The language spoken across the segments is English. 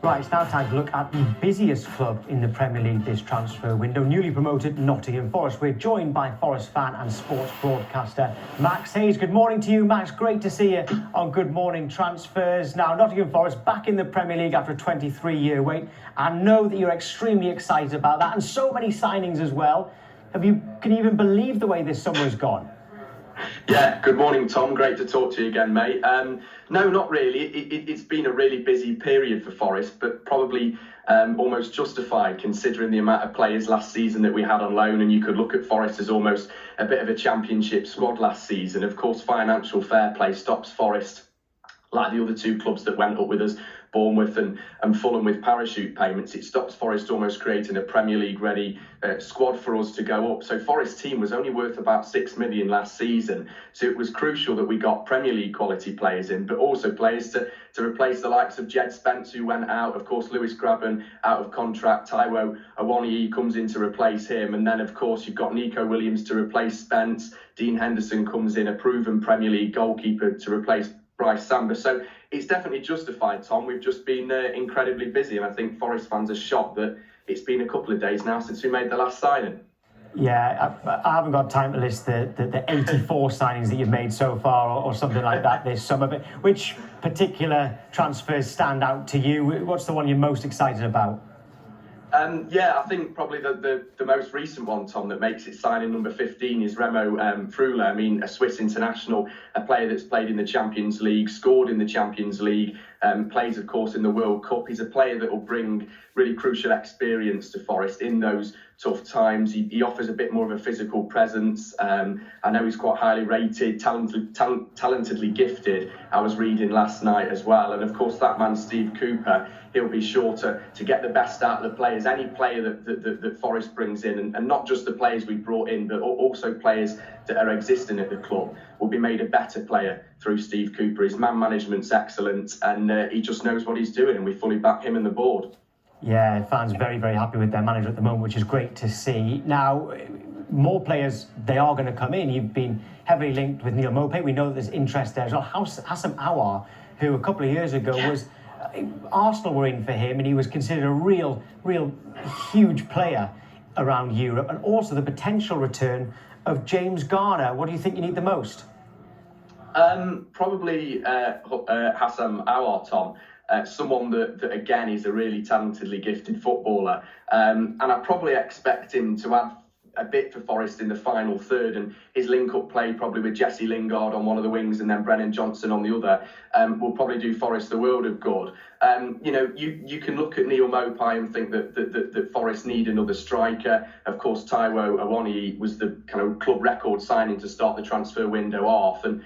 Right, it's now time to look at the busiest club in the Premier League this transfer window, newly promoted Nottingham Forest. We're joined by Forest fan and sports broadcaster Max Hayes. Good morning to you, Max. Great to see you on Good Morning Transfers. Now, Nottingham Forest back in the Premier League after a 23-year wait. I know that you're extremely excited about that, and so many signings as well. Can you even believe the way this summer has gone? Yeah, good morning, Tom. Great to talk to you again, mate. No, not really. It's been a really busy period for Forest, but probably almost justified considering the amount of players last season that we had on loan, and you could look at Forest as almost a bit of a championship squad last season. Of course, financial fair play stops Forest, like the other two clubs that went up with us, Bournemouth and Fulham, with parachute payments. It stops Forest almost creating a Premier League ready squad for us to go up. So Forest's team was only worth about 6 million last season. So it was crucial that we got Premier League quality players in, but also players to replace the likes of Jed Spence, who went out. Of course, Lewis Grabban out of contract. Taiwo Awoniyi comes in to replace him. And then, of course, you've got Nico Williams to replace Spence. Dean Henderson comes in, a proven Premier League goalkeeper, to replace Bryce Samba. So it's definitely justified, Tom. We've just been incredibly busy, and I think Forest fans are shocked that it's been a couple of days now since we made the last signing. Yeah, I haven't got time to list the 84 signings that you've made so far, or something like that this summer. But which particular transfers stand out to you? What's the one you're most excited about? Yeah, I think probably the most recent one, Tom, that makes it signing number 15 is Remo Freuler. I mean, a Swiss international, a player that's played in the Champions League, scored in the Champions League, plays, of course, in the World Cup. He's a player that will bring really crucial experience to Forest in those tough times. He offers a bit more of a physical presence. I know he's quite highly rated, talentedly gifted. I was reading last night as well. And of course, that man, Steve Cooper, he'll be sure to get the best out of the players. Any player that Forest brings in, and not just the players we brought in, but also players that are existing at the club, will be made a better player through Steve Cooper. His man management's excellent, and he just knows what he's doing, and we fully back him and the board. Yeah, fans very, very happy with their manager at the moment, which is great to see. Now, more players, they are going to come in. You've been heavily linked with Neil Maupay. We know that there's interest there as well. Hassam Aouar, who a couple of years ago was... Arsenal were in for him, and he was considered a real huge player around Europe. And also the potential return of James Garner. What do you think you need the most? Probably Hassam Aouar, Tom. Someone that again is a really talentedly gifted footballer, and I probably expect him to add a bit for Forest in the final third, and his link-up play probably with Jesse Lingard on one of the wings and then Brennan Johnson on the other will probably do Forest the world of good. You can look at Neil Maupay and think that Forest need another striker. Of course, Taiwo Awoniyi was the kind of club record signing to start the transfer window off, and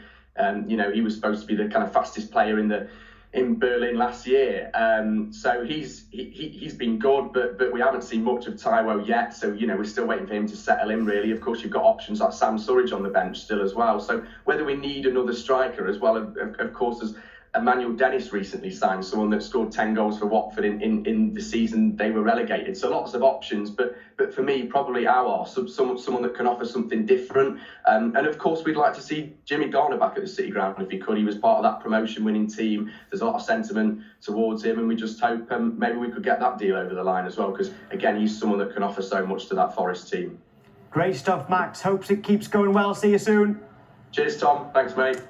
he was supposed to be the kind of fastest player in Berlin last year. So he's been good, but we haven't seen much of Taiwo yet. So, we're still waiting for him to settle in, really. Of course, you've got options like Sam Surridge on the bench still as well. So whether we need another striker as well, of course, as Emmanuel Dennis recently signed, someone that scored 10 goals for Watford in the season they were relegated. So lots of options, but for me, probably Aouar, someone that can offer something different. And of course, we'd like to see Jimmy Garner back at the City Ground if he could. He was part of that promotion-winning team. There's a lot of sentiment towards him, and we just hope maybe we could get that deal over the line as well, because again, he's someone that can offer so much to that Forest team. Great stuff, Max. Hopes it keeps going well. See you soon. Cheers, Tom. Thanks, mate.